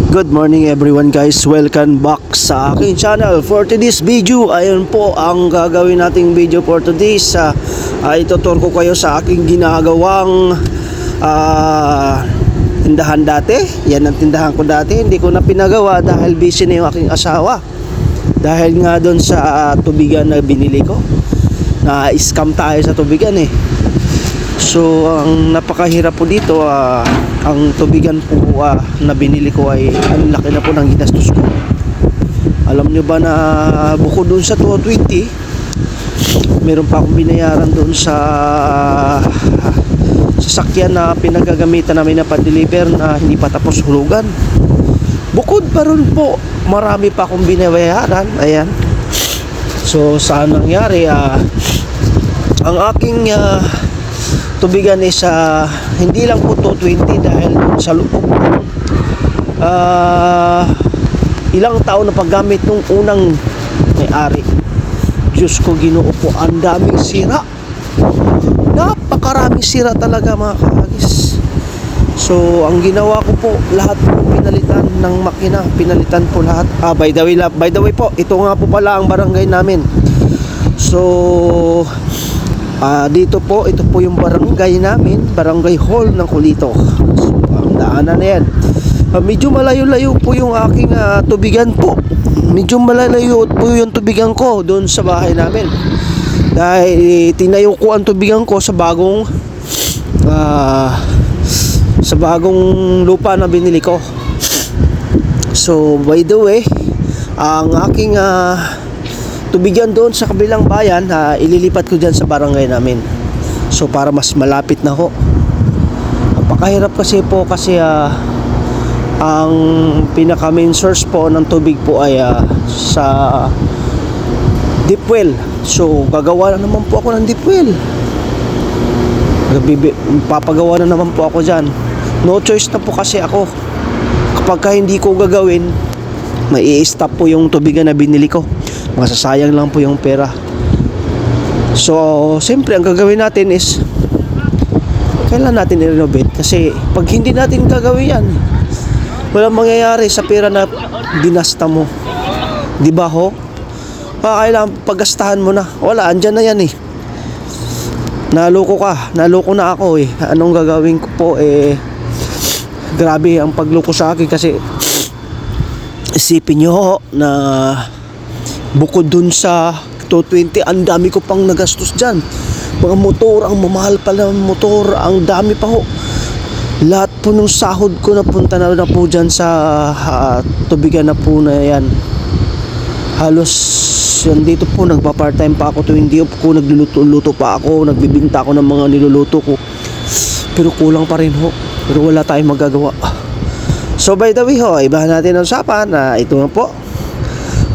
Good morning everyone guys, welcome back sa aking channel. For today's video, ayun po ang gagawin nating video for today's ituturo ko kayo sa aking ginagawang tindahan dati. Yan ang tindahan ko dati, hindi ko na pinagawa dahil busy na yung aking asawa. Dahil nga doon sa tubigan na binili ko, na scam tayo sa tubigan eh. So ang napakahirap po dito, ang tubigan po na binili ko ay ang laki na po ng ginastos ko. Alam nyo ba na bukod doon sa 220, meron pa akong binayaran doon sa sasakyan na pinagagamitan namin na pa-deliver na hindi pa tapos hulugan. Bukod pa ron po, marami pa akong binayaran. Ayan. So saan nangyari, ang aking tubigan is hindi lang po 220 dahil sa loob ilang taon na paggamit nung unang may-ari. Diyos ko, Ginoo po, ang daming sira, napakaraming sira talaga mga kaagis. So ang ginawa ko po, lahat po pinalitan ng makina, pinalitan po lahat. By the way po, ito nga po pala ang barangay namin. So dito po, ito po yung barangay namin, Barangay Hall ng Culito. So, ang daanan na yan. Medyo malayo-layo po yung aking tubigan po. Medyo malayo po yung tubigan ko doon sa bahay namin. Dahil tinayo ko ang tubigan ko sa bagong lupa na binili ko. So, by the way, ang aking tubigan doon sa kabilang bayan, ililipat ko dyan sa barangay namin. So para mas malapit na ho. Napakahirap kasi po kasi ang pinaka main source po ng tubig po ay sa deep well. So gagawa na naman po ako ng deep well. Papagawa na naman po ako dyan. No choice na po kasi ako. Kapag hindi ko gagawin, may i-stop po yung tubigan na binili ko. Masasayang lang po yung pera. So siyempre ang gagawin natin is kailan natin i-renovate, kasi pag hindi natin gagawin yan, walang mangyayari sa pera na dinasta mo, di ba ho? Kailangan paggastahan mo na, wala, andyan na yan eh. Naloko na ako eh. Anong gagawin ko po eh, grabe ang pagloko sa akin. Kasi isipin nyo ho, na bukod dun sa 220, ang dami ko pang nagastos dyan. Mga motor, ang mamahal pala ng motor, ang dami pa ho. Lahat po nung sahod ko napunta na po dyan sa tubigan na po na yan. Halos yan dito po, nagpa-part-time pa ako tuwing hindi ko nagluluto pa ako, nagbibinta ako ng mga niluluto ko. Pero kulang pa rin ho. Pero wala tayong magagawa. So by the way ho, ibahan natin ang usapan na ito na po.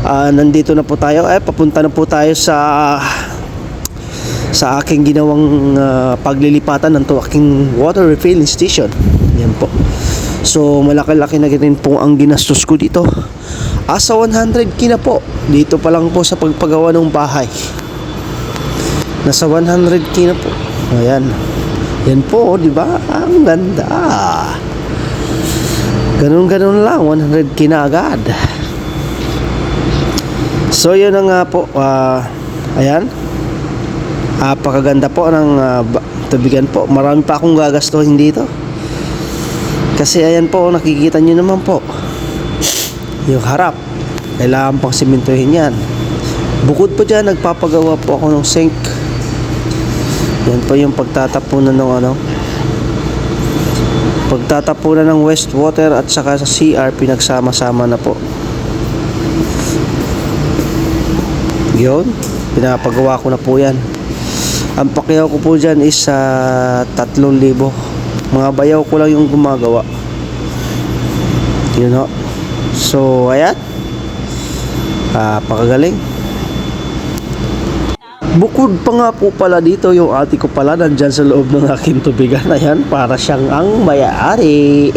Nandito na po tayo, papunta na po tayo sa aking ginawang paglilipatan ng aking water refilling station. Yan po. So malaki-laki na rin po ang ginastos ko dito. Asa 100k na po. Dito pa lang po sa pagpagawa ng bahay. Nasa 100k na po. Ayan. Yan po, di ba? Ang ganda. Ganun-ganun lang, 100k na agad. So yun na nga po, ayan, napakaganda po ng tubigan po. Marami pa akong gagastuhin dito, kasi ayan po, nakikita nyo naman po yung harap, kailangan pang simentohin yan. Bukod po dyan, nagpapagawa po ako ng sink. Yan po yung pagtatapunan ng pagtatapunan ng wastewater at saka sa CR, pinagsama-sama na po. Yun, pinapagawa ko na po yan. Ang pakiyaw ko po dyan is 3,000. Mga bayaw ko lang yung gumagawa. Yun ho. So ayan, pakagaling. Bukod pa nga po pala dito, yung ate ko pala nandyan sa loob ng aking tubigan. Ayan, para siyang ang may-ari.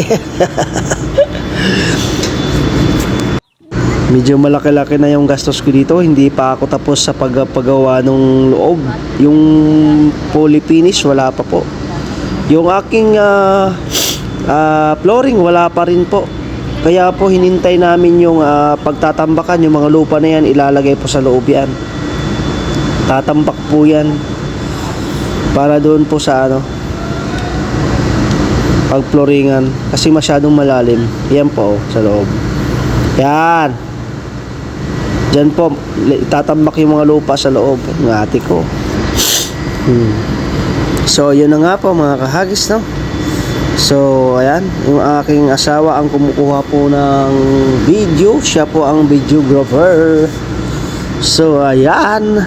Medyo malaki-laki na yung gastos ko dito. Hindi pa ako tapos sa paggawa ng loob. Yung fully finish, wala pa po. Yung aking flooring, wala pa rin po. Kaya po hinintay namin yung pagtatambakan, yung mga lupa na yan, ilalagay po sa loob yan. Tatambak po yan. Para doon po sa pagfloringan. Kasi masyadong malalim. Yan po, sa loob. Yan. Diyan po, tatambak yung mga lupa sa loob ng ate ko. So, yun na nga po mga kahagis, no? So, ayan, yung aking asawa ang kumukuha po ng video. Siya po ang videographer. So, ayan.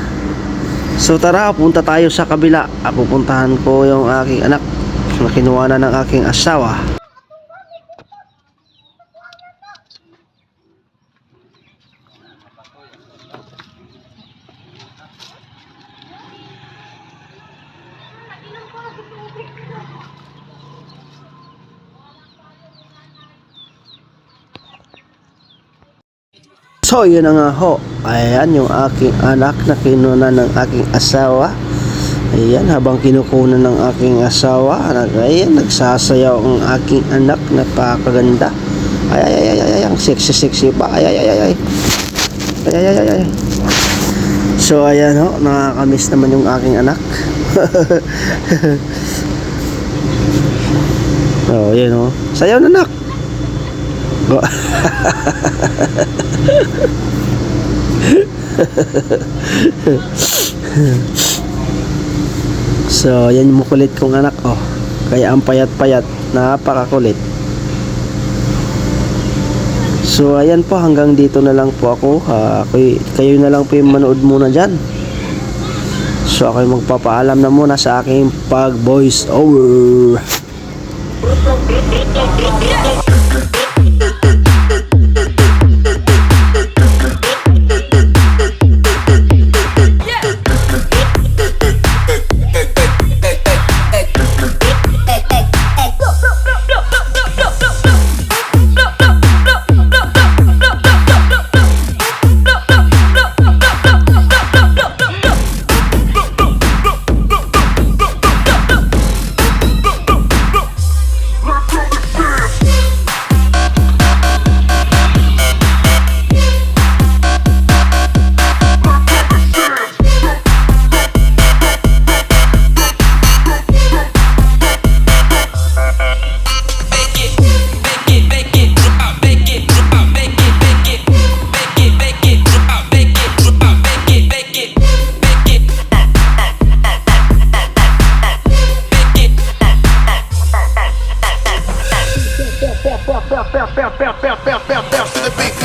So, tara, punta tayo sa kabila. Pupuntahan ko yung aking anak na kinuha na ng aking asawa. So, yun na nga ho. Ayan, yung aking anak na kinuna ng aking asawa. Ayan, habang kinukunan ng aking asawa, ayan, nagsasayaw ang aking anak. Napakaganda. Ay, ay, ay, ay, ay, ang sexy pa. Ay, ay, ay, ay, ay. Ay, ay, ay, ay, ay. So, ayan ho, nakakamiss naman yung aking anak. Oh, ayan ho. Sayaw na, anak. So, yan yung makulit kong anak, oh. Kaya ang payat-payat, napakakulit. So, ayan po, hanggang dito na lang po ako. Kayo na lang po yung manood muna dyan. So, ako yung magpapaalam na muna sa aking pag-voice over. Bounce to the beat.